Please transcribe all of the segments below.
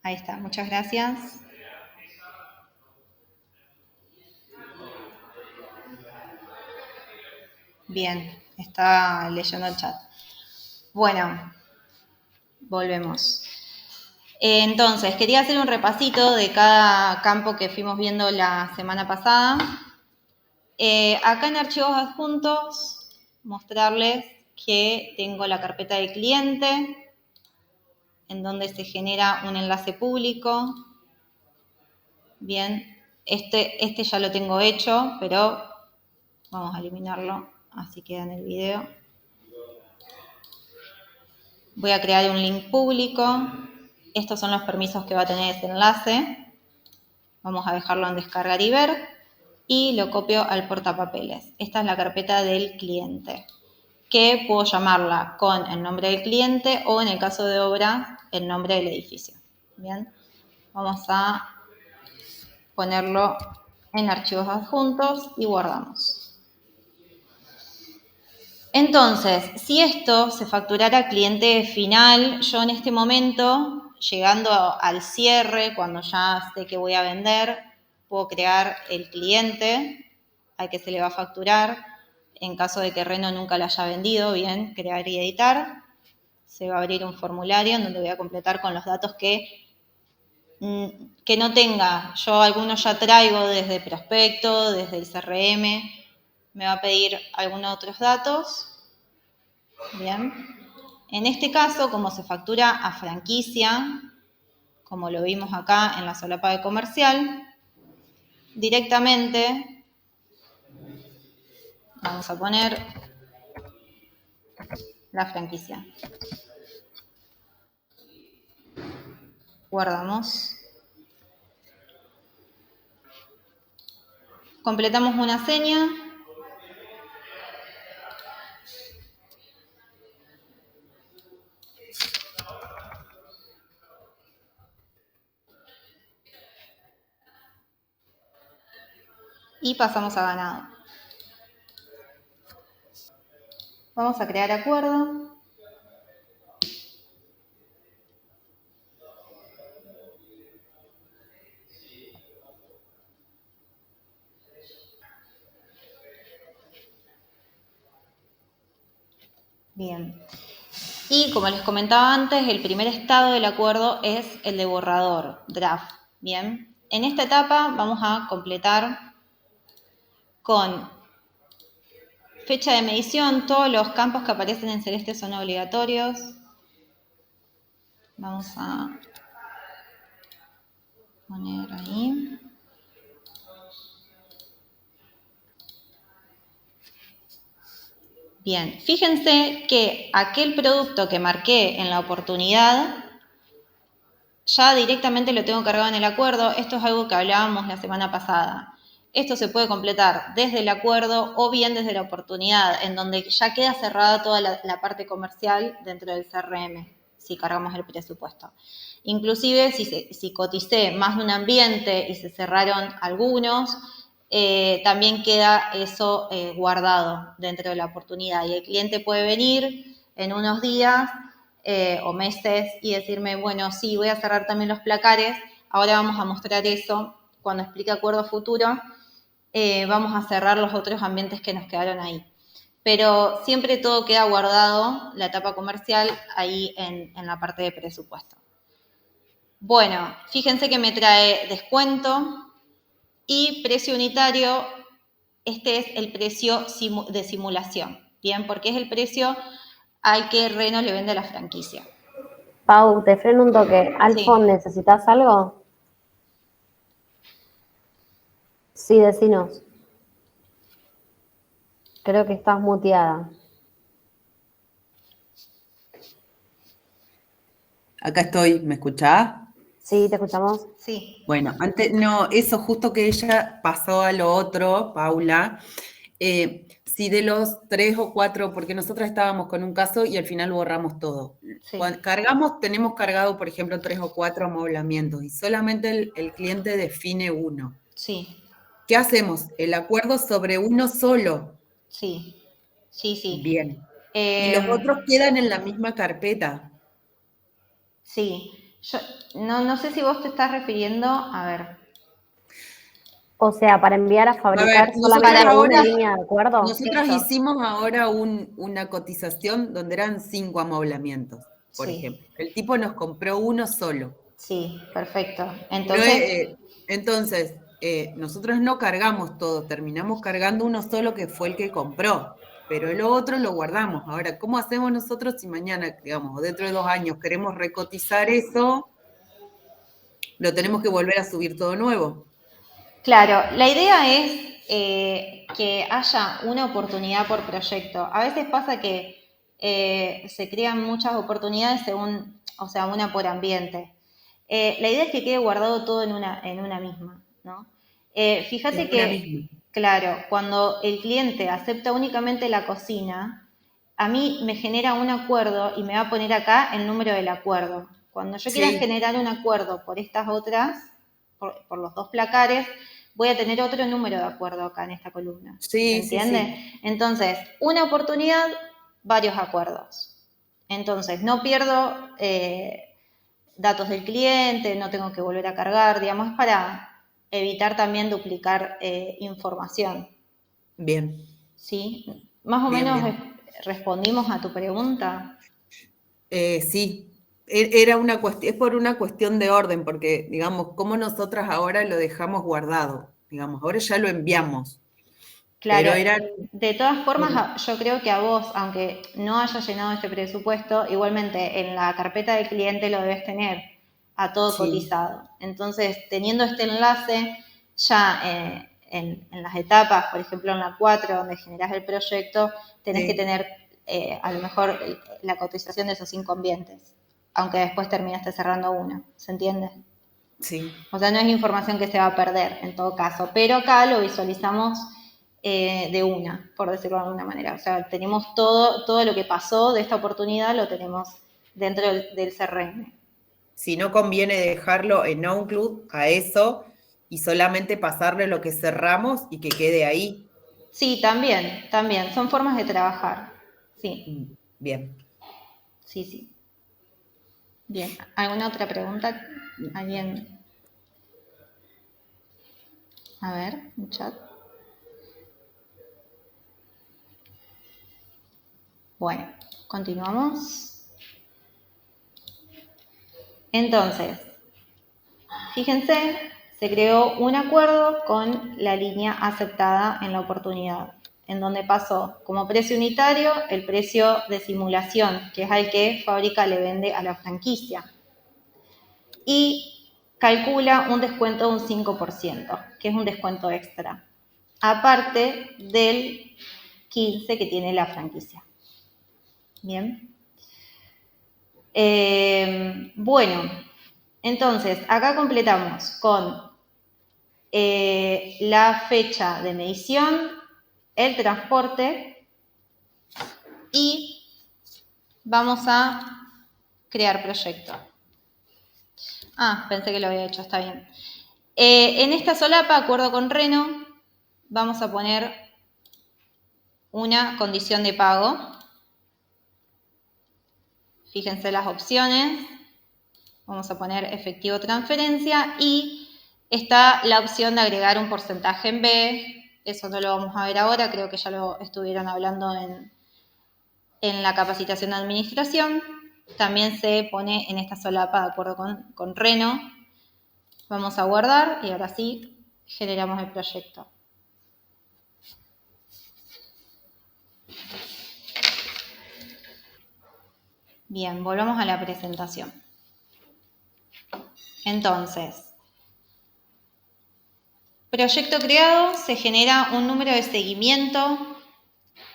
Ahí está, muchas gracias. Bien, está leyendo el chat. Bueno, volvemos. Entonces, quería hacer un repasito de cada campo que fuimos viendo la semana pasada. Acá en archivos adjuntos, mostrarles que tengo la carpeta de cliente, en donde se genera un enlace público. Bien, este ya lo tengo hecho, pero vamos a eliminarlo, así queda en el video. Voy a crear un link público. Estos son los permisos que va a tener este enlace. Vamos a dejarlo en descargar y ver. Y lo copio al portapapeles. Esta es la carpeta del cliente, que puedo llamarla con el nombre del cliente o, en el caso de obra, el nombre del edificio. Bien, vamos a ponerlo en archivos adjuntos y guardamos. Entonces, si esto se facturara a cliente final, yo en este momento, llegando al cierre, cuando ya sé que voy a vender, puedo crear el cliente al que se le va a facturar. En caso de que Reno nunca lo haya vendido, bien, crear y editar. Se va a abrir un formulario en donde voy a completar con los datos que no tenga. Yo algunos ya traigo desde prospecto, desde el CRM. Me va a pedir algunos otros datos. Bien. En este caso, como se factura a franquicia, como lo vimos acá en la solapa de comercial, directamente vamos a poner la franquicia. Guardamos. Completamos una seña. Y pasamos a ganado. Vamos a crear acuerdo. Bien. Y como les comentaba antes, el primer estado del acuerdo es el de borrador, draft. Bien. En esta etapa vamos a completar con fecha de medición. Todos los campos que aparecen en celeste son obligatorios. Vamos a poner ahí. Bien, fíjense que aquel producto que marqué en la oportunidad ya directamente lo tengo cargado en el acuerdo. Esto es algo que hablábamos la semana pasada. Esto se puede completar desde el acuerdo o bien desde la oportunidad, en donde ya queda cerrada toda la parte comercial dentro del CRM, si cargamos el presupuesto. Inclusive si coticé más de un ambiente y se cerraron algunos, también queda eso guardado dentro de la oportunidad. Y el cliente puede venir en unos días o meses y decirme, bueno, sí, voy a cerrar también los placares. Ahora vamos a mostrar eso cuando explique acuerdo futuro. Vamos a cerrar los otros ambientes que nos quedaron ahí. Pero siempre todo queda guardado, la etapa comercial, ahí en la parte de presupuesto. Bueno, fíjense que me trae descuento y precio unitario. Este es el precio de simulación, ¿bien? Porque es el precio al que Reno le vende la franquicia. Pau, te freno un toque. Alfon, Sí. ¿necesitas algo? Sí, decinos. Creo que estás muteada. Acá estoy, ¿me escuchás? Sí, ¿te escuchamos? Sí. Bueno, antes, no, eso justo que ella pasó a lo otro, Paula, si de los 3 o 4, porque nosotros estábamos con un caso y al final borramos todo. Sí. Cuando tenemos cargado, por ejemplo, 3 o 4 amoblamientos y solamente el cliente define uno. Sí. ¿Qué hacemos? El acuerdo sobre uno solo. Sí. Sí, sí. Bien. Y los otros quedan en la misma carpeta. Sí. Yo no sé si vos te estás refiriendo, a ver, O sea, para enviar a A fabricar ver, nosotros solamente ahora, una línea de acuerdo. nosotros esto. hicimos ahora una cotización donde eran 5 amoblamientos, por Sí, ejemplo. El tipo nos compró uno solo. sí, perfecto. No, Entonces, entonces, nosotros no cargamos todo, terminamos cargando uno solo que fue el que compró, pero el otro lo guardamos. Ahora, ¿cómo hacemos nosotros si mañana, digamos, o dentro de 2 años queremos recotizar eso? Lo tenemos que volver a subir todo nuevo. claro, la idea es que haya una oportunidad por proyecto. A veces pasa que se crean muchas oportunidades según, o sea, una por ambiente. La idea es que quede guardado todo en una misma, ¿no? En Fíjate una que, misma. claro, cuando el cliente acepta únicamente la cocina, a mí me genera un acuerdo y me va a poner acá el número del acuerdo. Cuando yo quiera Sí, generar un acuerdo por estas otras, por los dos placares, voy a tener otro número de acuerdo acá en esta columna. ¿Se sí, sí, sí. entiende? Entonces, una oportunidad, varios acuerdos. Entonces, no pierdo datos del cliente, no tengo que volver a cargar, digamos, es para evitar también duplicar información. Bien, ¿Sí? Más o bien, menos bien. respondimos a tu pregunta. Sí, era una cuestión, es por una cuestión de orden, porque, digamos, como nosotras ahora lo dejamos guardado, digamos, ahora ya lo enviamos, Claro, pero eran, de todas formas, por- yo creo que a vos, aunque no hayas llenado este presupuesto, igualmente en la carpeta del cliente lo debes tener a todo sí, cotizado. Entonces, teniendo este enlace, ya en las etapas, por ejemplo en la 4, donde generás el proyecto, tenés que sí, tener a lo mejor la cotización de esos 5 ambientes, aunque después terminaste cerrando uno, ¿se entiende? sí, O sea, no es información que se va a perder en todo caso, pero acá lo visualizamos de una, por decirlo de alguna manera. O sea, tenemos todo lo que pasó de esta oportunidad, lo tenemos dentro del CRM. si no conviene dejarlo en Outlook a eso y solamente pasarle lo que cerramos y que quede ahí. Sí, también, son formas de trabajar. Sí, Bien. sí, sí. Bien, ¿alguna otra pregunta? ¿Alguien? A ver, un chat. Bueno, continuamos. Entonces, fíjense, se creó un acuerdo con la línea aceptada en la oportunidad, en donde pasó como precio unitario el precio de simulación, que es al que fábrica le vende a la franquicia, y calcula un descuento de un 5%, que es un descuento extra, aparte del 15% que tiene la franquicia. Bien. Bueno, entonces acá completamos con la fecha de medición, el transporte y vamos a crear proyecto. Ah, pensé que lo había hecho, está bien. En esta solapa, acuerdo con Reno, vamos a poner una condición de pago. Fíjense las opciones. Vamos a poner efectivo transferencia y está la opción de agregar un porcentaje en B. Eso no lo vamos a ver ahora, creo que ya lo estuvieron hablando en la capacitación de administración. También se pone en esta solapa de acuerdo con Reno. Vamos a guardar y ahora sí generamos el proyecto. Bien, volvamos a la presentación. Entonces, proyecto creado, se genera un número de seguimiento,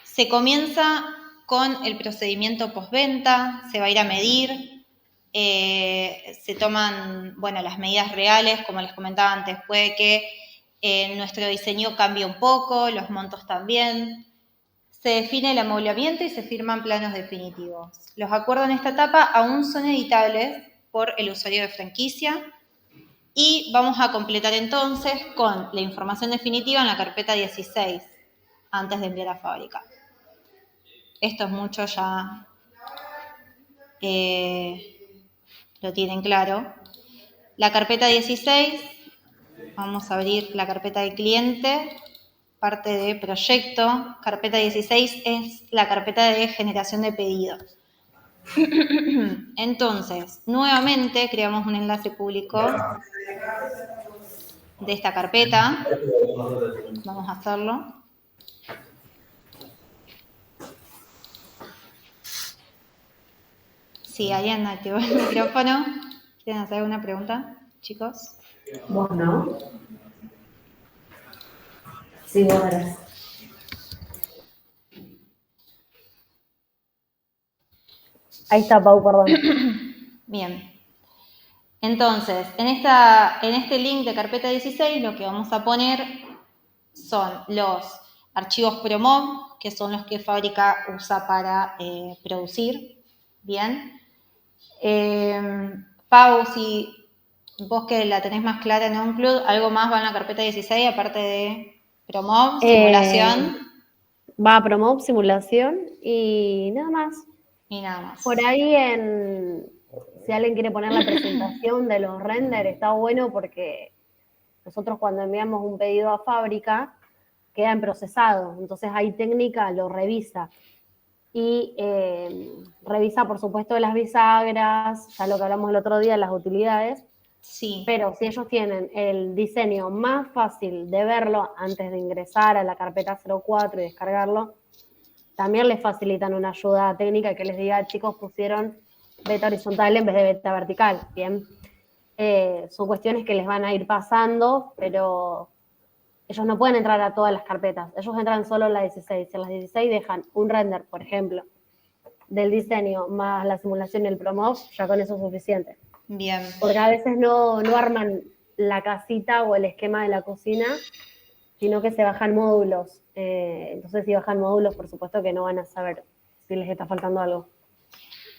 se comienza con el procedimiento postventa, se va a ir a medir, se toman, bueno, las medidas reales, como les comentaba antes, puede que nuestro diseño cambie un poco, los montos también. Se define el amoblamiento y se firman planos definitivos. Los acuerdos en esta etapa aún son editables por el usuario de franquicia y vamos a completar entonces con la información definitiva en la carpeta 16 antes de enviar a fábrica. Esto es mucho ya lo tienen claro. La carpeta 16, vamos a abrir la carpeta de cliente, parte de proyecto. Carpeta 16 es la carpeta de generación de pedidos. Entonces, nuevamente creamos un enlace público de esta carpeta. Vamos a hacerlo. Sí, alguien activó el micrófono. ¿Quieren hacer alguna pregunta, chicos? ¿Vos no? Sí, vos eres. Ahí está, Pau, perdón. Bien. Entonces, en este link de carpeta 16 lo que vamos a poner son los archivos ProMob, que son los que Fábrica usa para producir. Bien. Pau, si vos que la tenés más clara en OnCloud, ¿algo más va en la carpeta 16 aparte de ProMob, simulación? Va a Promob, simulación y nada más. Y nada más. Por ahí, si alguien quiere poner la presentación de los renders, está bueno porque nosotros cuando enviamos un pedido a Fábrica, queda en procesado. Entonces ahí técnica lo revisa. Y revisa, por supuesto, las bisagras, ya lo que hablamos el otro día, las utilidades. Sí. Pero si ellos tienen el diseño más fácil de verlo antes de ingresar a la carpeta 04 y descargarlo, también les facilitan una ayuda técnica que les diga, chicos, pusieron beta horizontal en vez de beta vertical. Bien, son cuestiones que les van a ir pasando, pero ellos no pueden entrar a todas las carpetas. Ellos entran solo en la 16. En las 16 dejan un render, por ejemplo, del diseño más la simulación y el promob, ya con eso es suficiente. Bien. Porque a veces no arman la casita o el esquema de la cocina, sino que se bajan módulos. Entonces, si bajan módulos, por supuesto que no van a saber si les está faltando algo.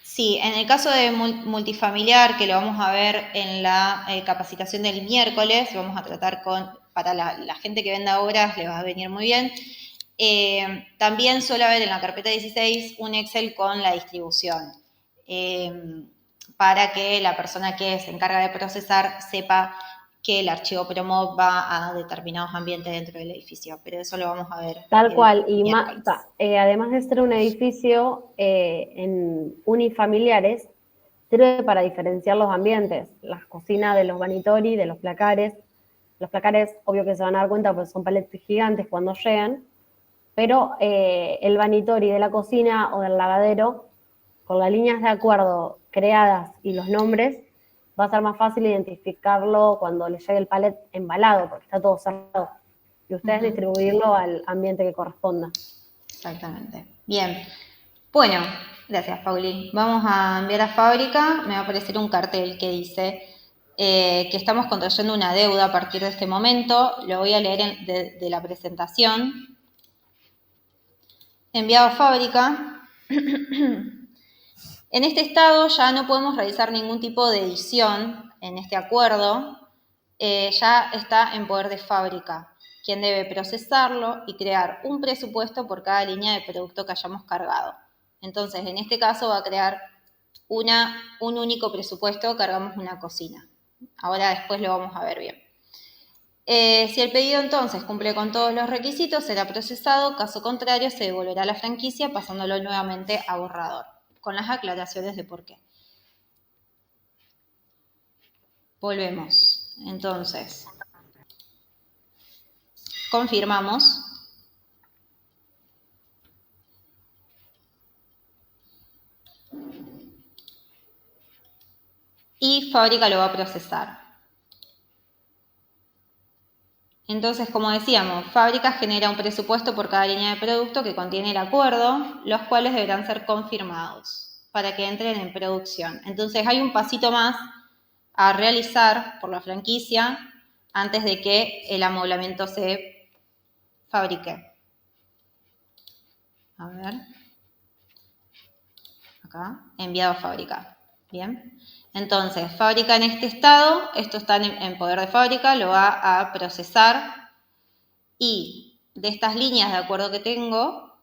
Sí, en el caso de multifamiliar, que lo vamos a ver en la capacitación del miércoles, vamos a tratar para la gente que venda obras, le va a venir muy bien. También suele haber en la carpeta 16 un Excel con la distribución, para que la persona que se encarga de procesar sepa que el archivo ProMob va a determinados ambientes dentro del edificio, pero eso lo vamos a ver. Tal cual, y además de ser un edificio en unifamiliares, sirve para diferenciar los ambientes, las cocinas de los vanitori, de los placares. Los placares, obvio que se van a dar cuenta porque son paletes gigantes cuando llegan, pero el vanitori de la cocina o del lavadero, con las líneas de acuerdo creadas y los nombres, va a ser más fácil identificarlo cuando le llegue el palet embalado, porque está todo cerrado. Y ustedes distribuirlo al ambiente que corresponda. Exactamente. Bien. Bueno, gracias, Pauli. Vamos a enviar a Fábrica. Me va a aparecer un cartel que dice que estamos contrayendo una deuda a partir de este momento. Lo voy a leer de la presentación. Enviado a Fábrica. En este estado ya no podemos realizar ningún tipo de edición en este acuerdo. Ya está en poder de Fábrica, quien debe procesarlo y crear un presupuesto por cada línea de producto que hayamos cargado. Entonces, en este caso va a crear un único presupuesto, cargamos una cocina. Ahora después lo vamos a ver bien. Si el pedido entonces cumple con todos los requisitos, será procesado, caso contrario se devolverá la franquicia pasándolo nuevamente a borrador, con las aclaraciones de por qué. Volvemos, entonces, confirmamos. Y Fábrica lo va a procesar. Entonces, como decíamos, Fábrica genera un presupuesto por cada línea de producto que contiene el acuerdo, los cuales deberán ser confirmados para que entren en producción. Entonces, hay un pasito más a realizar por la franquicia antes de que el amoblamiento se fabrique. A ver. Acá, enviado a Fábrica. Bien. Entonces, Fábrica en este estado, esto está en poder de Fábrica, lo va a procesar y de estas líneas de acuerdo que tengo,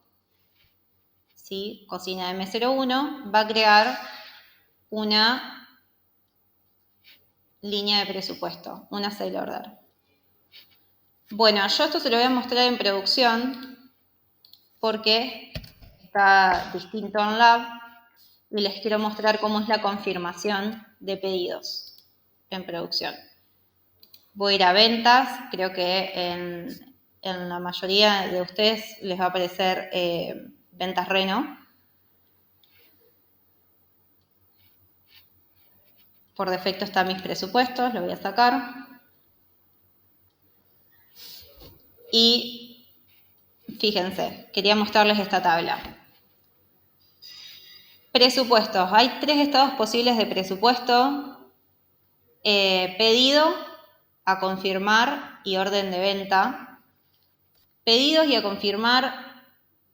¿sí? Cocina M01, va a crear una línea de presupuesto, una sale order. Bueno, yo esto se lo voy a mostrar en producción porque está distinto en Lab y les quiero mostrar cómo es la confirmación de pedidos en producción. Voy a ir a ventas, creo que en la mayoría de ustedes les va a aparecer ventas Reno. Por defecto están mis presupuestos, lo voy a sacar. Y fíjense, quería mostrarles esta tabla. Presupuestos. Hay 3 estados posibles de presupuesto. Pedido, a confirmar y orden de venta. Pedidos y a confirmar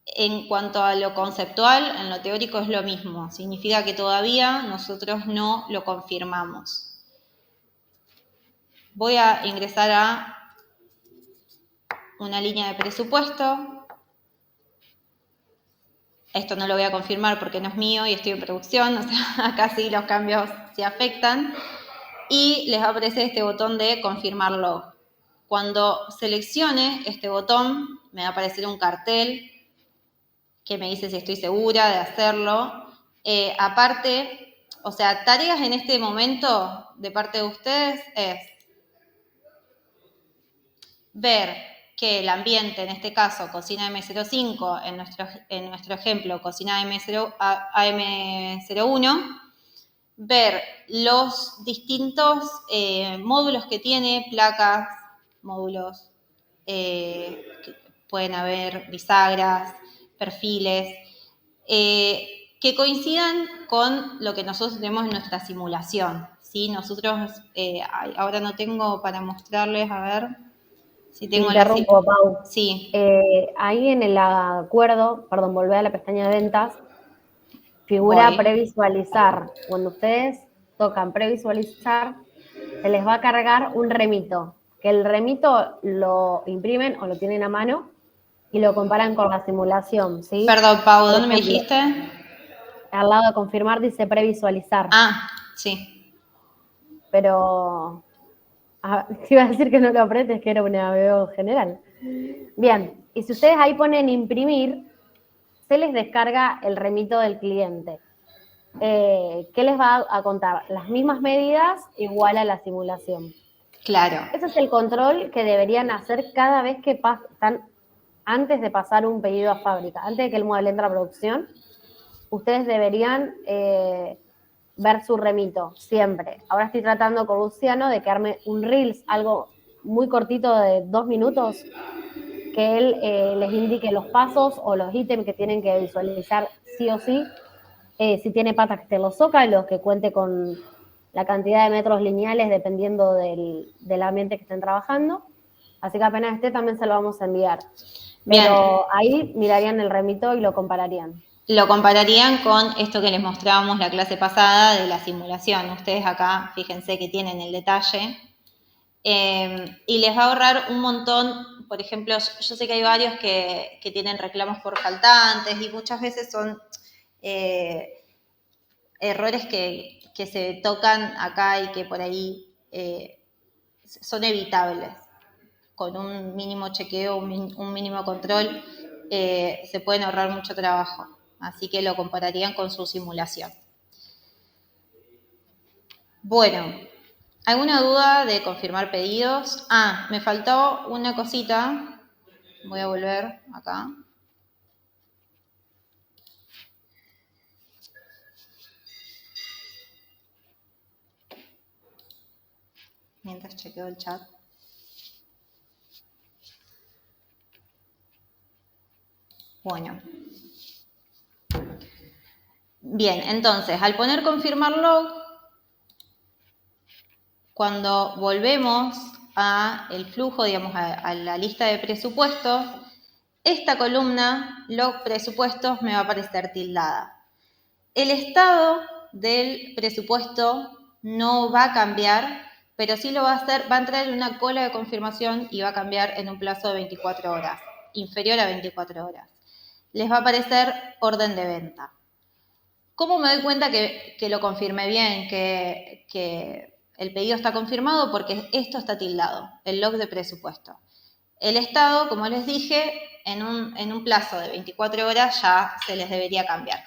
en cuanto a lo conceptual, en lo teórico es lo mismo. Significa que todavía nosotros no lo confirmamos. Voy a ingresar a una línea de presupuesto. Esto no lo voy a confirmar porque no es mío y estoy en producción, o sea, acá sí los cambios se afectan. Y les va a aparecer este botón de confirmarlo. Cuando seleccione este botón, me va a aparecer un cartel que me dice si estoy segura de hacerlo. Aparte, o sea, tareas en este momento de parte de ustedes es ver que el ambiente, en este caso, cocina M05, en nuestro ejemplo, cocina AM01, ver los distintos módulos que tiene, placas, módulos, pueden haber bisagras, perfiles, que coincidan con lo que nosotros tenemos en nuestra simulación, ¿sí? Nosotros, ahora no tengo para mostrarles, a ver si tengo Interrumpo, Pau. Sí. Ahí en el acuerdo, perdón, volvé a la pestaña de ventas, figura Voy. previsualizar. Cuando ustedes tocan previsualizar, se les va a cargar un remito, que el remito lo imprimen o lo tienen a mano y lo comparan con la simulación, ¿sí? Perdón, Pau, Por ¿dónde me ejemplo, dijiste? al lado de confirmar dice previsualizar. Ah, sí. Pero te iba a decir que no lo apretes, que era un navegado general. Bien, y si ustedes ahí ponen imprimir, se les descarga el remito del cliente. ¿Qué les va a contar? Las mismas medidas igual a la simulación. Claro. Ese es el control que deberían hacer cada vez que pasan, antes de pasar un pedido a fábrica, antes de que el mueble entre a producción, ustedes deberían ver su remito, siempre. Ahora estoy tratando con Luciano de que arme un Reels, algo muy cortito de 2 minutos, que él les indique los pasos o los ítems que tienen que visualizar sí o sí. Si tiene patas que estén los zócalos, que cuente con la cantidad de metros lineales dependiendo del ambiente que estén trabajando. Así que apenas esté también se lo vamos a enviar. Pero ahí mirarían el remito y lo compararían. Lo compararían con esto que les mostrábamos la clase pasada de la simulación. Ustedes acá, fíjense que tienen el detalle. Y les va a ahorrar un montón. Por ejemplo, yo sé que hay varios que tienen reclamos por faltantes y muchas veces son errores que se tocan acá y que por ahí son evitables. Con un mínimo chequeo, un mínimo control, se pueden ahorrar mucho trabajo. Así que lo compararían con su simulación. Bueno, ¿alguna duda de confirmar pedidos? Ah, me faltó una cosita. Voy a volver acá. Mientras chequeo el chat. Bueno. Bien, entonces, al poner confirmar log, cuando volvemos a el flujo, digamos, a la lista de presupuestos, esta columna, log presupuestos, me va a aparecer tildada. El estado del presupuesto no va a cambiar, pero sí lo va a hacer, va a entrar en una cola de confirmación y va a cambiar en un plazo de 24 horas, inferior a 24 horas. Les va a aparecer orden de venta. ¿Cómo me doy cuenta que lo confirmé bien, que El pedido está confirmado porque esto está tildado, el log de presupuesto. El estado, como les dije, en un plazo de 24 horas ya se les debería cambiar.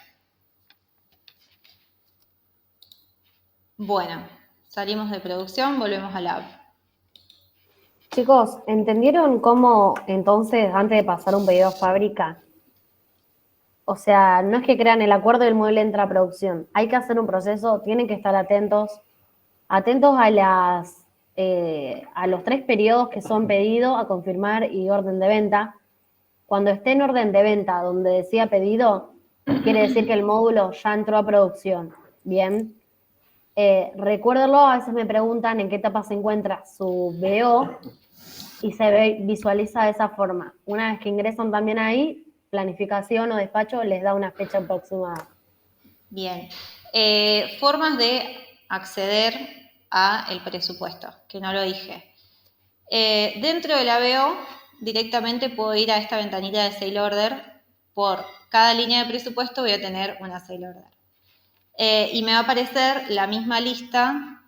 Bueno, salimos de producción, volvemos a la app. Chicos, ¿entendieron cómo entonces, antes de pasar un pedido a fábrica, o sea, no es que crean el acuerdo y el mueble entra a producción, hay que hacer un proceso, tienen que estar atentos a los 3 periodos que son pedido, a confirmar y orden de venta? Cuando esté en orden de venta donde decía pedido, quiere decir que el módulo ya entró a producción. Bien. Recuérdalo, a veces me preguntan en qué etapa se encuentra su BO y se visualiza de esa forma. Una vez que ingresan también ahí, planificación o despacho les da una fecha aproximada. Bien. Formas de acceder al presupuesto, que no lo dije. Dentro de la BO, directamente puedo ir a esta ventanita de Sale Order. Por cada línea de presupuesto voy a tener una Sale Order. Y me va a aparecer la misma lista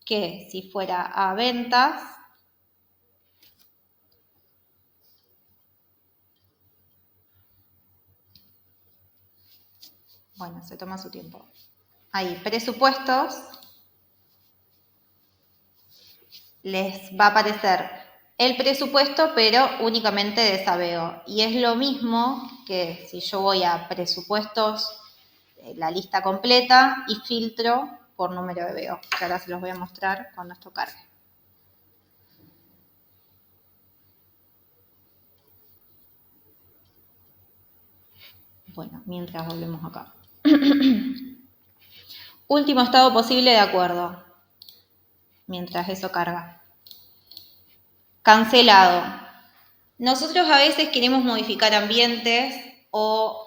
que si fuera a ventas. Bueno, se toma su tiempo. Ahí, presupuestos. Les va a aparecer el presupuesto, pero únicamente de esa BO. Y es lo mismo que si yo voy a presupuestos, la lista completa, y filtro por número de BO, que ahora se los voy a mostrar cuando esto cargue. Bueno, mientras volvemos acá. Último estado posible de acuerdo, mientras eso carga. Cancelado. Nosotros a veces queremos modificar ambientes o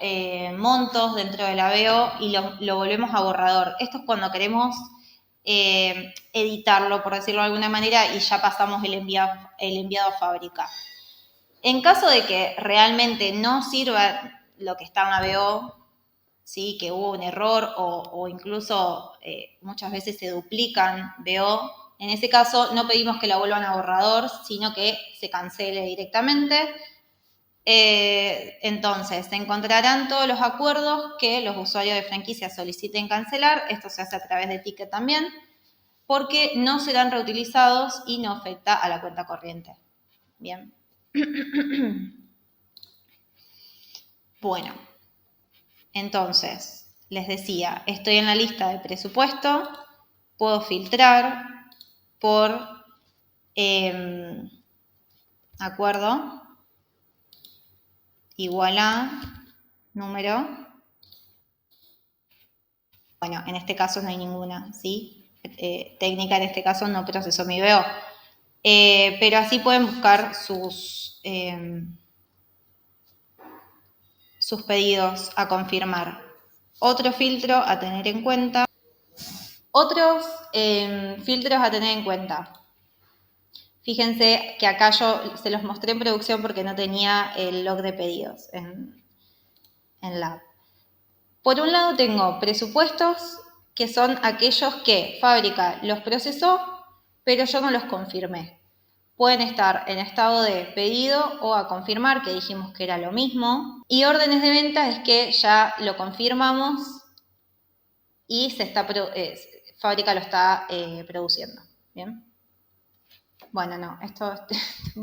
montos dentro de la BO y lo volvemos a borrador. Esto es cuando queremos editarlo, por decirlo de alguna manera, y ya pasamos el enviado a fábrica. En caso de que realmente no sirva lo que está en la BO, ¿sí? Que hubo un error o incluso muchas veces se duplican BO, en ese caso no pedimos que la vuelvan a borrador, sino que se cancele directamente. Entonces, se encontrarán todos los acuerdos que los usuarios de franquicia soliciten cancelar. Esto se hace a través de ticket también, porque no serán reutilizados y no afecta a la cuenta corriente. Bien. Bueno, entonces, les decía, estoy en la lista de presupuesto, puedo filtrar por acuerdo igual a número. Bueno, en este caso no hay ninguna, ¿sí? Técnica en este caso no procesó mi BO. Pero así pueden buscar sus pedidos a confirmar. Otro filtro a tener en cuenta. Otros filtros a tener en cuenta. Fíjense que acá yo se los mostré en producción porque no tenía el log de pedidos en la app. Por un lado tengo presupuestos, que son aquellos que fábrica los procesó, pero yo no los confirmé. Pueden estar en estado de pedido o a confirmar, que dijimos que era lo mismo. Y órdenes de venta es que ya lo confirmamos y fábrica lo está produciendo. ¿Bien? Bueno, no, esto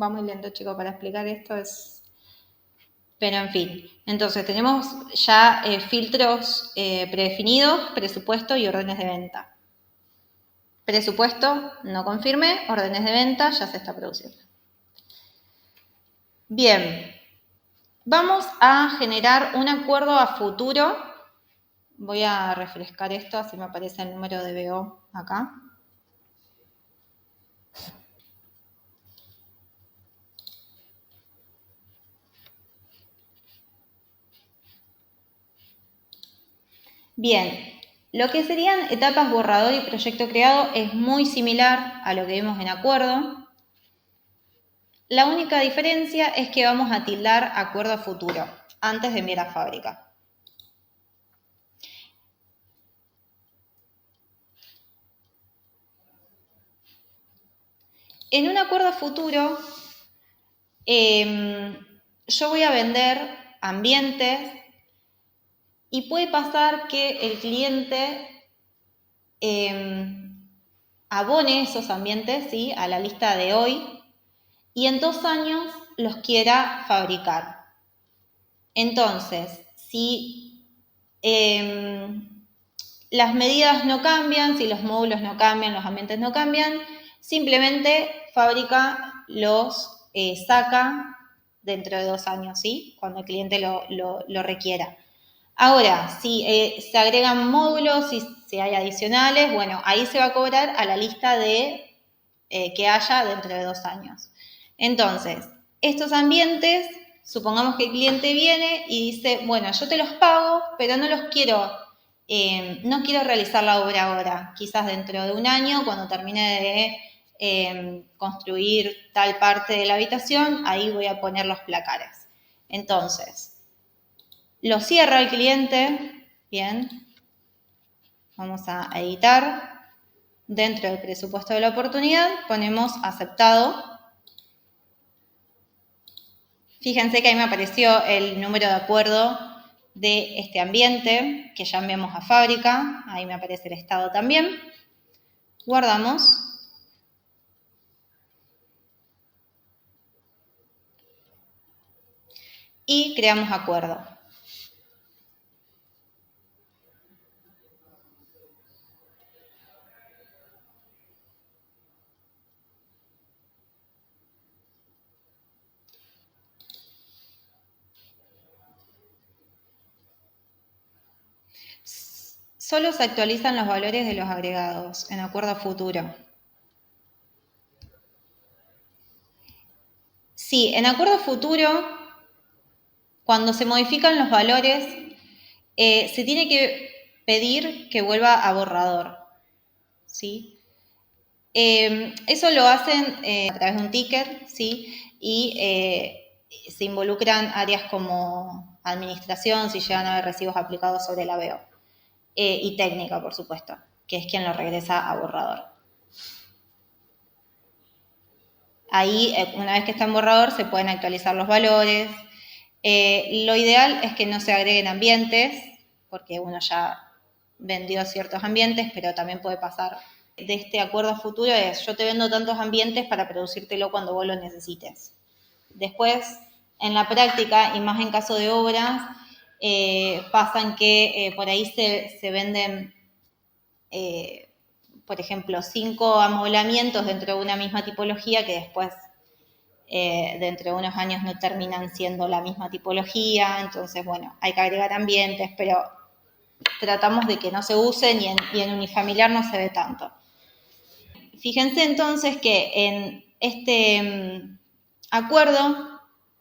va muy lento, chicos, para explicar esto Pero en fin, entonces tenemos ya filtros predefinidos, presupuesto y órdenes de venta. Presupuesto, no confirmé, órdenes de venta, ya se está produciendo. Bien, vamos a generar un acuerdo a futuro. Voy a refrescar esto, así me aparece el número de BO acá. Bien, lo que serían etapas borrador y proyecto creado es muy similar a lo que vimos en acuerdo. La única diferencia es que vamos a tildar acuerdo a futuro antes de enviar a fábrica. En un acuerdo futuro, yo voy a vender ambientes y puede pasar que el cliente abone esos ambientes, ¿sí?, a la lista de hoy y en 2 años los quiera fabricar. Entonces, si las medidas no cambian, si los módulos no cambian, los ambientes no cambian, simplemente fábrica los saca dentro de 2 años, ¿sí?, cuando el cliente lo requiera. Ahora, si se agregan módulos, si hay adicionales, bueno, ahí se va a cobrar a la lista de que haya dentro de 2 años. Entonces, estos ambientes, supongamos que el cliente viene y dice, bueno, yo te los pago, pero no quiero realizar la obra ahora, quizás dentro de 1 año, cuando termine de construir tal parte de la habitación, ahí voy a poner los placares. Entonces, lo cierra el cliente, bien, vamos a editar. Dentro del presupuesto de la oportunidad ponemos aceptado. Fíjense que ahí me apareció el número de acuerdo de este ambiente que ya enviamos a fábrica. Ahí me aparece el estado también. Guardamos. Y creamos acuerdo. Solo se actualizan los valores de los agregados en acuerdo futuro. Sí, en acuerdo futuro, cuando se modifican los valores, se tiene que pedir que vuelva a borrador, ¿sí? Eso lo hacen a través de un ticket, ¿sí? Y se involucran áreas como administración, si llegan a haber recibos aplicados sobre el ABO. Y técnica, por supuesto, que es quien lo regresa a borrador. Ahí, una vez que está en borrador, se pueden actualizar los valores. Lo ideal es que no se agreguen ambientes, porque uno ya vendió ciertos ambientes, pero también puede pasar de este acuerdo futuro es yo te vendo tantos ambientes para producírtelo cuando vos lo necesites. Después, en la práctica, y más en caso de obras, pasan que por ahí se venden, por ejemplo, 5 amoblamientos dentro de una misma tipología que después, dentro de unos años, no terminan siendo la misma tipología. Entonces, bueno, hay que agregar ambientes, pero tratamos de que no se usen y en unifamiliar no se ve tanto. Fíjense entonces que en este acuerdo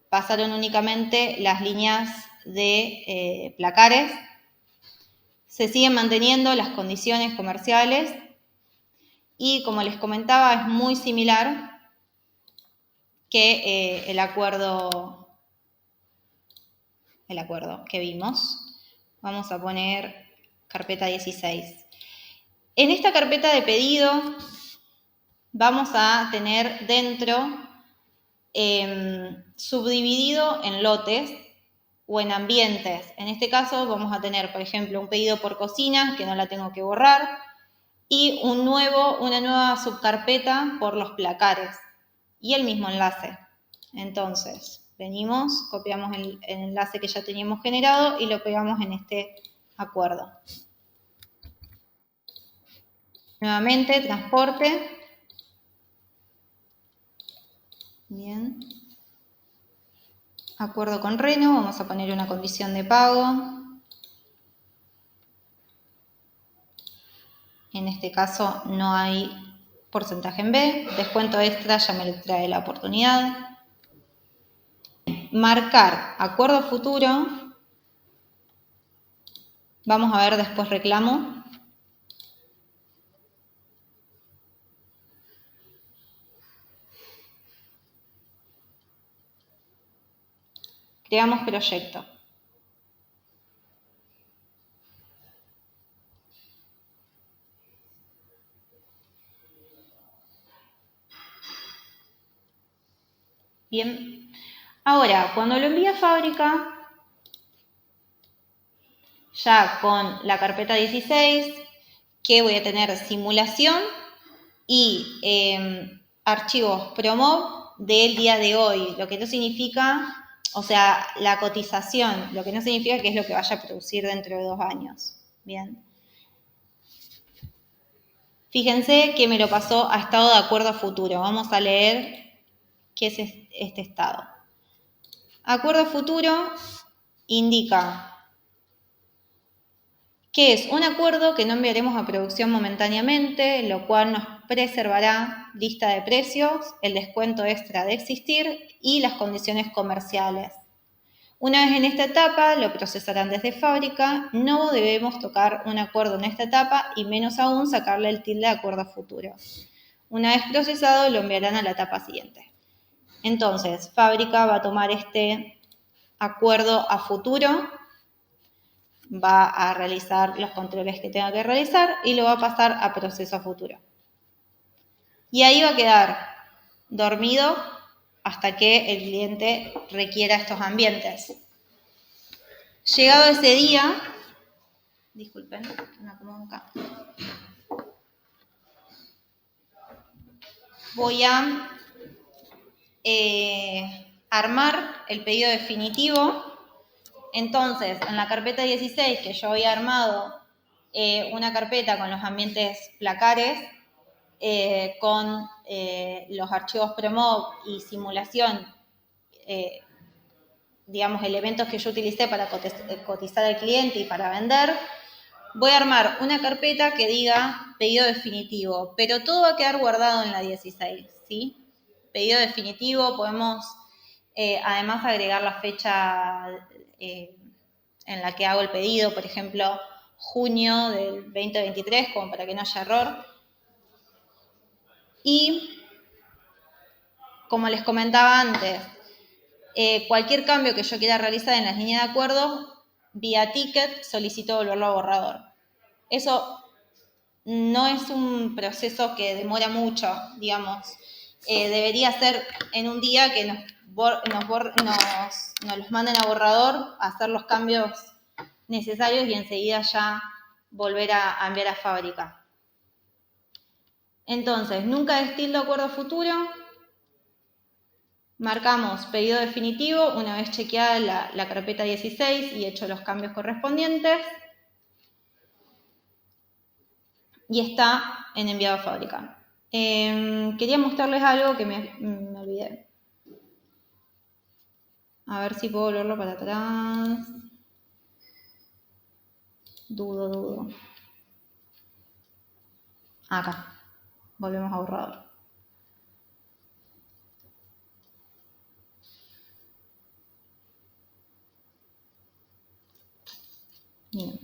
pasaron únicamente las líneas de placares, se siguen manteniendo las condiciones comerciales y, como les comentaba, es muy similar que el acuerdo que vimos. Vamos a poner carpeta 16. En esta carpeta de pedido vamos a tener dentro subdividido en lotes o en ambientes. En este caso vamos a tener, por ejemplo, un pedido por cocina, que no la tengo que borrar, y una nueva subcarpeta por los placares y el mismo enlace. Entonces, venimos, copiamos el enlace que ya teníamos generado y lo pegamos en este acuerdo. Nuevamente, transporte. Bien. Acuerdo con Reno, vamos a poner una condición de pago. En este caso no hay porcentaje en B. Descuento extra ya me lo trae la oportunidad. Marcar acuerdo futuro. Vamos a ver después reclamo. Creamos proyecto. Bien. Ahora, cuando lo envíe a fábrica, ya con la carpeta 16, que voy a tener simulación y archivos PROMOB del día de hoy, lo que no significa, o sea, la cotización, lo que no significa que es lo que vaya a producir dentro de 2 años. Bien. Fíjense que me lo pasó a estado de acuerdo a futuro. Vamos a leer qué es este estado. Acuerdo a futuro indica que es un acuerdo que no enviaremos a producción momentáneamente, lo cual nos preservará lista de precios, el descuento extra de existir y las condiciones comerciales. Una vez en esta etapa, lo procesarán desde fábrica, no debemos tocar un acuerdo en esta etapa y menos aún sacarle el tilde de acuerdo a futuro. Una vez procesado, lo enviarán a la etapa siguiente. Entonces, fábrica va a tomar este acuerdo a futuro, va a realizar los controles que tenga que realizar y lo va a pasar a proceso a futuro. Y ahí va a quedar dormido hasta que el cliente requiera estos ambientes. Llegado ese día, disculpen, me acomodo acá. Voy a armar el pedido definitivo. Entonces, en la carpeta 16, que yo había armado una carpeta con los ambientes placares, con los archivos PROMOB y simulación, digamos, elementos que yo utilicé para cotizar al cliente y para vender, voy a armar una carpeta que diga pedido definitivo, pero todo va a quedar guardado en la 16, ¿sí? Pedido definitivo, podemos además agregar la fecha en la que hago el pedido, por ejemplo, junio del 2023, como para que no haya error. Y, como les comentaba antes, cualquier cambio que yo quiera realizar en las líneas de acuerdo, vía ticket solicito volverlo a borrador. Eso no es un proceso que demora mucho, digamos. Debería ser en un día que nos los manden a borrador, hacer los cambios necesarios y enseguida ya volver a enviar a fábrica. Entonces, nunca destildo acuerdo a futuro. Marcamos pedido definitivo una vez chequeada la carpeta 16 y hecho los cambios correspondientes. Y está en enviado a fábrica. Quería mostrarles algo que me olvidé. A ver si puedo volverlo para atrás. Dudo. Acá. Volvemos a borrador. Bien.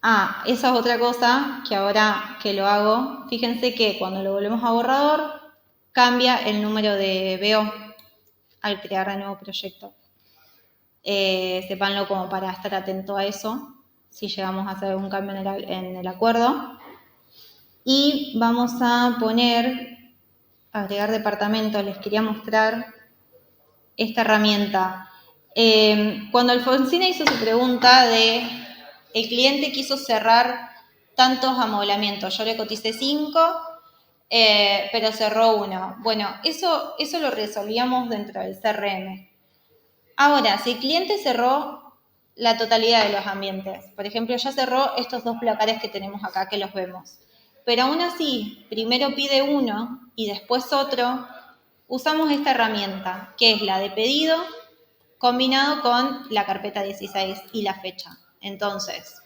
Esa es otra cosa que ahora que lo hago, fíjense que cuando lo volvemos a borrador, cambia el número de BO al crear el nuevo proyecto. Sépanlo como para estar atento a eso, si llegamos a hacer algún cambio en el acuerdo. Y vamos a agregar departamento, les quería mostrar esta herramienta. Cuando Alfonsina hizo su pregunta de el cliente quiso cerrar tantos amoblamientos, yo le coticé 5, pero cerró 1. Bueno, eso lo resolvíamos dentro del CRM. Ahora, si el cliente cerró la totalidad de los ambientes, por ejemplo, ya cerró estos 2 placares que tenemos acá, que los vemos, pero aún así, primero pide uno y después otro, usamos esta herramienta, que es la de pedido, combinado con la carpeta 16 y la fecha. Entonces,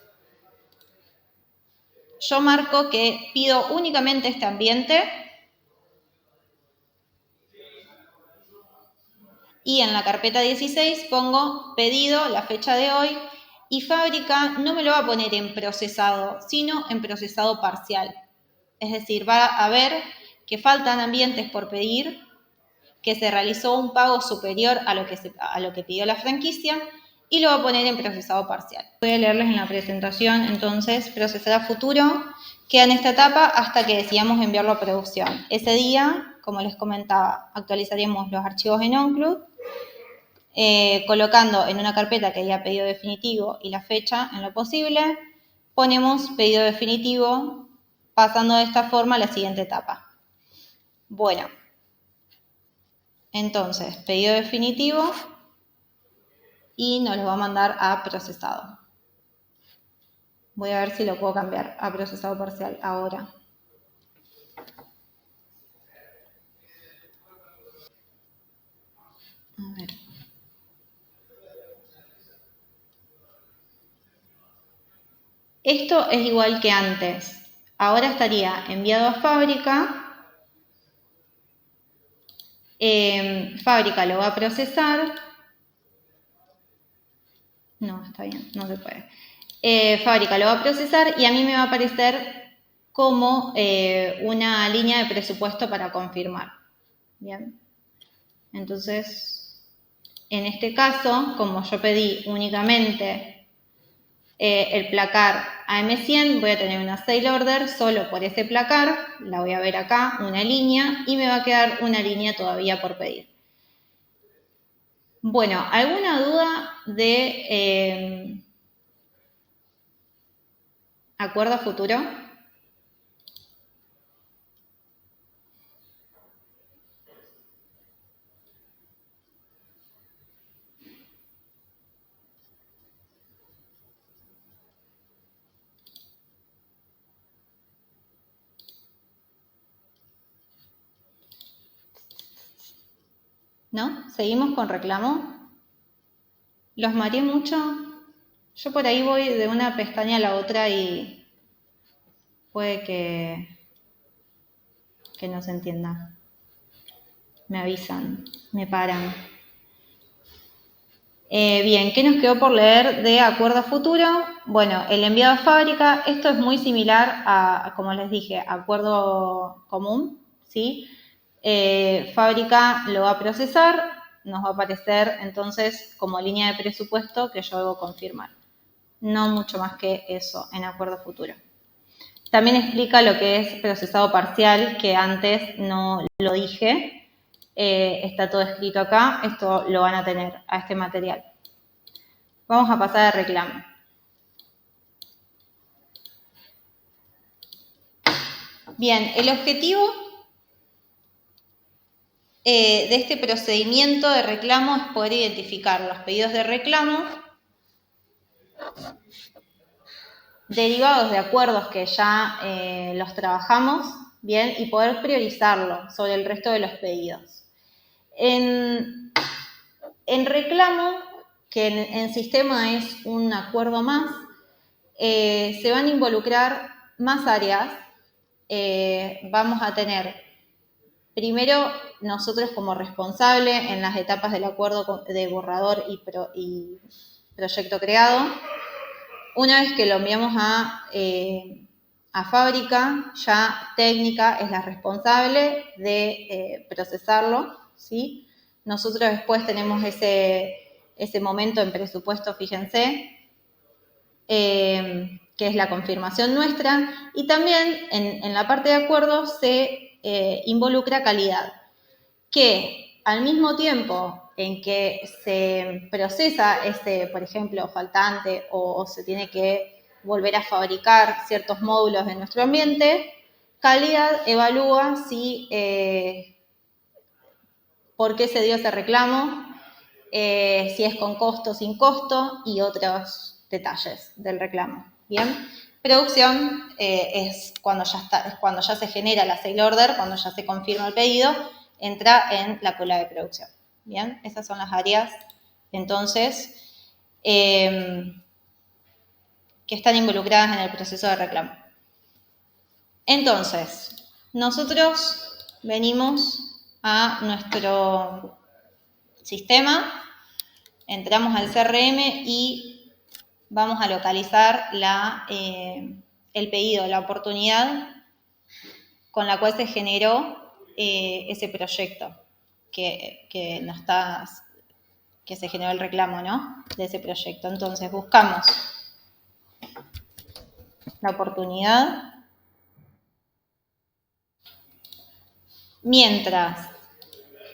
yo marco que pido únicamente este ambiente y en la carpeta 16 pongo pedido, la fecha de hoy, y fábrica no me lo va a poner en procesado, sino en procesado parcial. Es decir, va a ver que faltan ambientes por pedir, que se realizó un pago superior a lo que pidió la franquicia y lo va a poner en procesado parcial. Voy a leerles en la presentación, entonces, procesar a futuro. Queda en esta etapa hasta que decidamos enviarlo a producción. Ese día, como les comentaba, actualizaremos los archivos en OnCloud, colocando en una carpeta que haya pedido definitivo y la fecha en lo posible, ponemos pedido definitivo, pasando de esta forma a la siguiente etapa. Bueno, entonces, pedido definitivo y nos lo va a mandar a procesado. Voy a ver si lo puedo cambiar a procesado parcial ahora. A ver. Esto es igual que antes. Ahora estaría enviado a fábrica. Fábrica lo va a procesar. No, está bien, no se puede. Fábrica lo va a procesar y a mí me va a aparecer como una línea de presupuesto para confirmar. Bien. Entonces, en este caso, como yo pedí únicamente el placar AM100, voy a tener una sale order solo por ese placar, la voy a ver acá, una línea, y me va a quedar una línea todavía por pedir. Bueno, ¿alguna duda de acuerdo a futuro? ¿No? ¿Seguimos con reclamo? ¿Los mareé mucho? Yo por ahí voy de una pestaña a la otra y puede que no se entienda. Me avisan, me paran. Bien, ¿qué nos quedó por leer de acuerdo a futuro? Bueno, el enviado a fábrica, esto es muy similar a, como les dije, acuerdo común, ¿sí? Fábrica lo va a procesar, nos va a aparecer entonces como línea de presupuesto que yo debo confirmar. No mucho más que eso en acuerdo a futuro. También explica lo que es procesado parcial, que antes no lo dije. Está todo escrito acá, esto lo van a tener a este material. Vamos a pasar a reclamo. Bien, el objetivo de este procedimiento de reclamo es poder identificar los pedidos de reclamo derivados de acuerdos que ya los trabajamos, bien, y poder priorizarlo sobre el resto de los pedidos. En reclamo, que en sistema es un acuerdo más, se van a involucrar más áreas. Vamos a tener, primero, nosotros como responsable en las etapas del acuerdo de borrador y proyecto creado. Una vez que lo enviamos a fábrica, ya técnica es la responsable de procesarlo, ¿sí? Nosotros después tenemos ese momento en presupuesto, fíjense, que es la confirmación nuestra, y también en la parte de acuerdos se involucra calidad, que al mismo tiempo en que se procesa ese, por ejemplo, faltante o se tiene que volver a fabricar ciertos módulos de nuestro ambiente, calidad evalúa si por qué se dio ese reclamo, si es con costo, sin costo y otros detalles del reclamo. Bien, producción es cuando ya se genera la sale order, cuando ya se confirma el pedido, entra en la cola de producción. Bien, esas son las áreas entonces que están involucradas en el proceso de reclamo. Entonces, nosotros venimos a nuestro sistema, entramos al CRM y vamos a localizar el pedido, la oportunidad con la cual se generó ese proyecto que nos está que se generó el reclamo, ¿no? De ese proyecto. Entonces buscamos la oportunidad. Mientras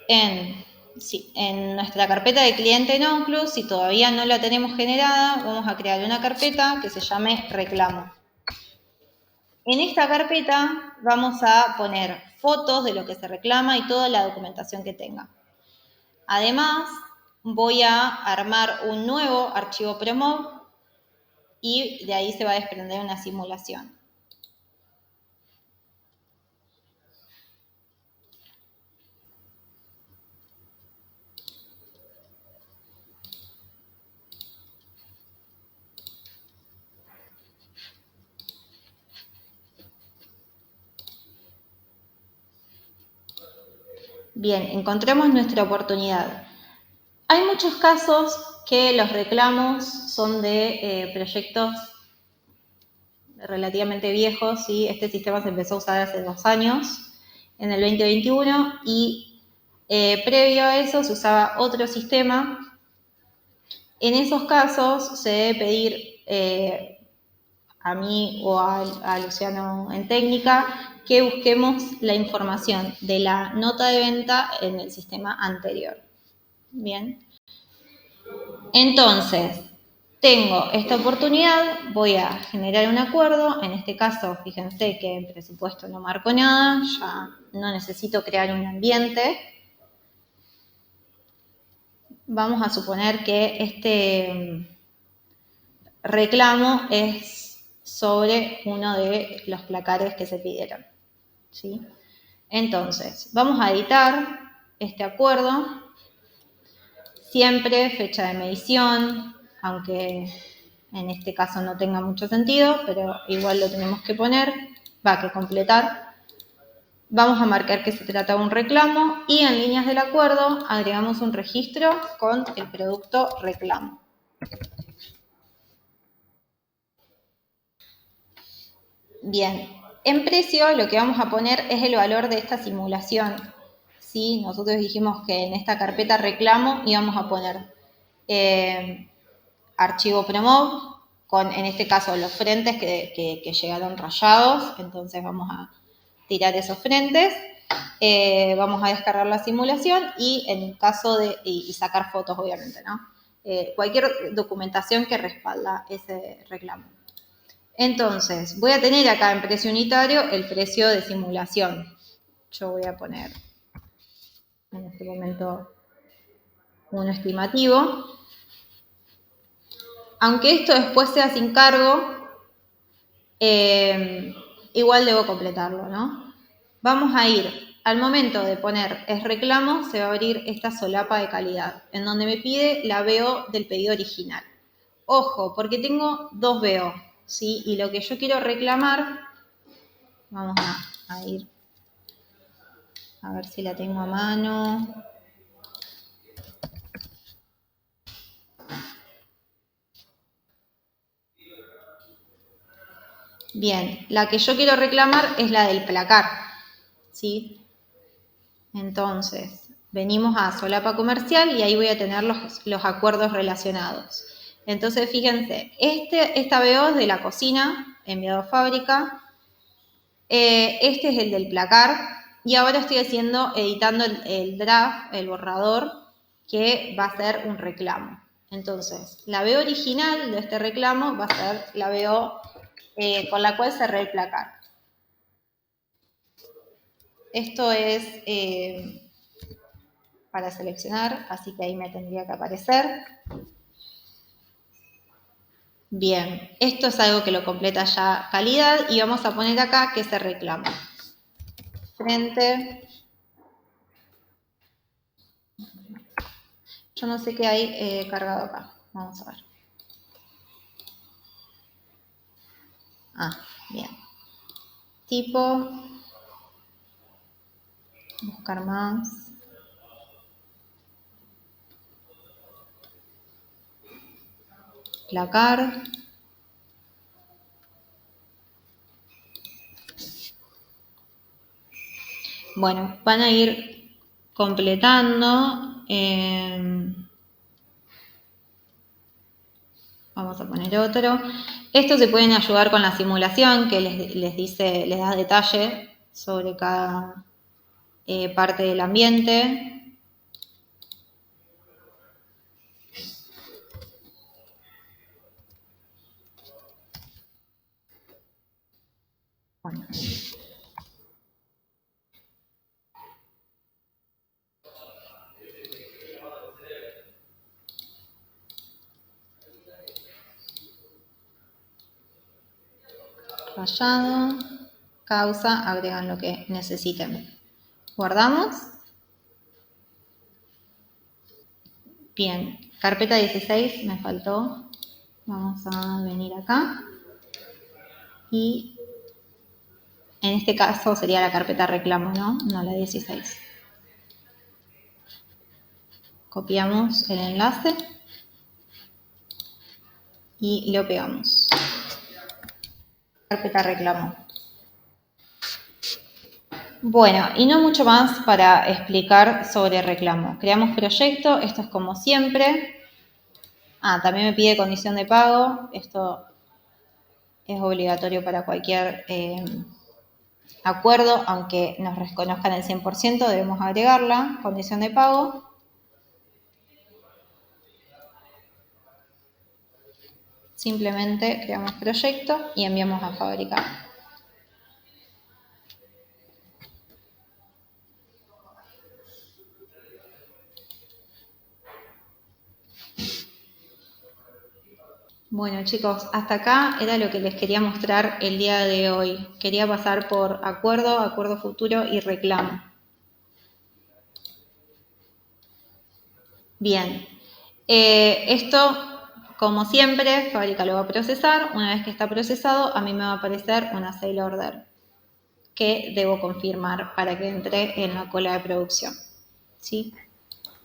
en nuestra carpeta de cliente en Onclus, si todavía no la tenemos generada, vamos a crear una carpeta que se llame reclamo. En esta carpeta vamos a poner fotos de lo que se reclama y toda la documentación que tenga. Además, voy a armar un nuevo archivo Promob y de ahí se va a desprender una simulación. Bien, encontremos nuestra oportunidad. Hay muchos casos que los reclamos son de proyectos relativamente viejos, ¿sí? Este sistema se empezó a usar hace 2 años, en el 2021, y previo a eso se usaba otro sistema. En esos casos se debe pedir a mí o a Luciano en técnica que busquemos la información de la nota de venta en el sistema anterior. Bien. Entonces, tengo esta oportunidad, voy a generar un acuerdo. En este caso, fíjense que en presupuesto no marco nada, ya no necesito crear un ambiente. Vamos a suponer que este reclamo es sobre uno de los placares que se pidieron, ¿sí? Entonces, vamos a editar este acuerdo. Siempre fecha de medición, aunque en este caso no tenga mucho sentido, pero igual lo tenemos que poner, va que completar. Vamos a marcar que se trata de un reclamo y en líneas del acuerdo agregamos un registro con el producto reclamo. Bien, en precio lo que vamos a poner es el valor de esta simulación. ¿Sí? Nosotros dijimos que en esta carpeta reclamo íbamos a poner archivo Promob, con en este caso los frentes que llegaron rayados, entonces vamos a tirar esos frentes, vamos a descargar la simulación y en caso de, y sacar fotos obviamente, ¿no? Cualquier documentación que respalda ese reclamo. Entonces, voy a tener acá en precio unitario el precio de simulación. Yo voy a poner en este momento un estimativo. Aunque esto después sea sin cargo, igual debo completarlo, ¿no? Vamos a ir, al momento de poner es reclamo, se va a abrir esta solapa de calidad, en donde me pide la BO del pedido original. Ojo, porque tengo 2 BO, ¿sí? Y lo que yo quiero reclamar, vamos a ir a ver si la tengo a mano. Bien, la que yo quiero reclamar es la del placar, ¿sí? Entonces, venimos a solapa comercial y ahí voy a tener los acuerdos relacionados. Entonces, fíjense, esta BO es de la cocina, enviado a fábrica. Este es el del placar. Y ahora estoy editando el draft, el borrador, que va a ser un reclamo. Entonces, la BO original de este reclamo va a ser la BO con la cual cerré el placar. Esto es para seleccionar, así que ahí me tendría que aparecer. Bien, esto es algo que lo completa ya calidad y vamos a poner acá que se reclama. Frente. Yo no sé qué hay cargado acá. Vamos a ver. Ah, bien. Tipo. Buscar más. Placar. Bueno, van a ir completando. Vamos a poner otro. Estos se pueden ayudar con la simulación que les da detalle sobre cada parte del ambiente. Bueno. Rayado, causa, agregan lo que necesiten. Guardamos. Bien, carpeta 16 me faltó. Vamos a venir acá. Y en este caso sería la carpeta reclamo, ¿no? No la 16. Copiamos el enlace y lo pegamos. Carpeta reclamo. Bueno, y no mucho más para explicar sobre reclamo. Creamos proyecto, esto es como siempre. También me pide condición de pago. Esto es obligatorio para cualquier acuerdo, aunque nos reconozcan el 100%, debemos agregarla, condición de pago. Simplemente creamos proyecto y enviamos a fabricar. Bueno chicos, hasta acá era lo que les quería mostrar el día de hoy. Quería pasar por acuerdo, acuerdo futuro y reclamo. Bien, esto como siempre, Fábrica lo va a procesar. Una vez que está procesado, a mí me va a aparecer una sale order que debo confirmar para que entre en la cola de producción. ¿Sí?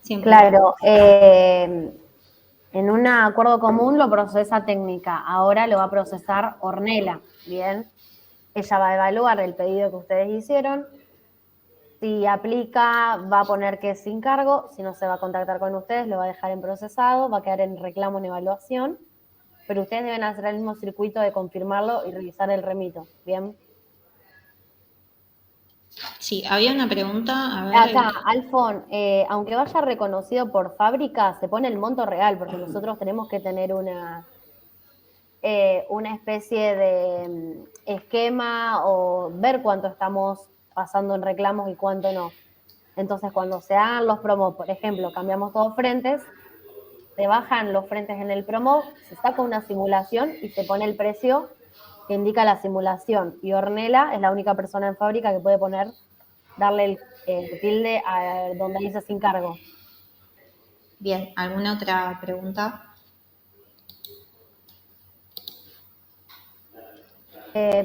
Siempre. Claro, en un acuerdo común lo procesa técnica, ahora lo va a procesar Ornella, ¿bien? Ella va a evaluar el pedido que ustedes hicieron. Si aplica, va a poner que es sin cargo. Si no, se va a contactar con ustedes, lo va a dejar en procesado, va a quedar en reclamo en evaluación. Pero ustedes deben hacer el mismo circuito de confirmarlo y revisar el remito, ¿bien? Sí, había una pregunta. A ver, Acá, Alfon, aunque vaya reconocido por fábrica, se pone el monto real, porque nosotros tenemos que tener una especie de esquema o ver cuánto estamos pasando en reclamos y cuánto no. Entonces, cuando se hagan los promos, por ejemplo, cambiamos todos frentes, se bajan los frentes en el promo, se saca una simulación y se pone el precio que indica la simulación. Y Ornella es la única persona en fábrica que puede darle el tilde a donde dice sin cargo. Bien, ¿alguna otra pregunta?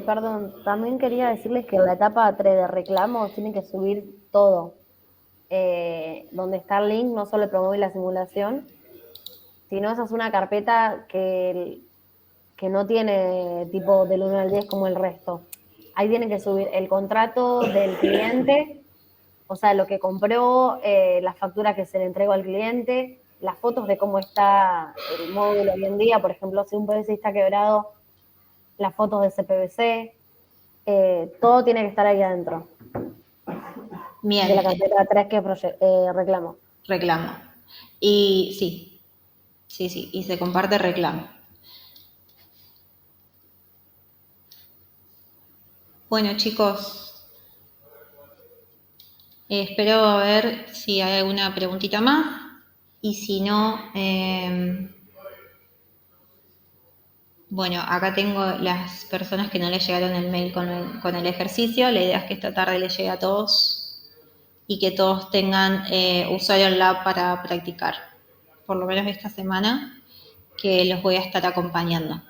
Perdón, también quería decirles que en la etapa 3 de reclamos tienen que subir todo. Donde está el link, no solo el promo y la simulación, sino esa es una carpeta que no tiene tipo del 1 al 10 como el resto. Ahí tienen que subir el contrato del cliente, o sea, lo que compró, la factura que se le entregó al cliente, las fotos de cómo está el módulo hoy en día, por ejemplo, si un PVC está quebrado, las fotos de ese PVC, todo tiene que estar ahí adentro. Bien. De la carpeta 3 que reclamo. Reclamo. Y sí, y se comparte reclamo. Bueno, chicos, espero ver si hay alguna preguntita más. Y si no, bueno, acá tengo las personas que no les llegaron el mail con el ejercicio. La idea es que esta tarde les llegue a todos y que todos tengan usuario en Lab para practicar. Por lo menos esta semana que los voy a estar acompañando.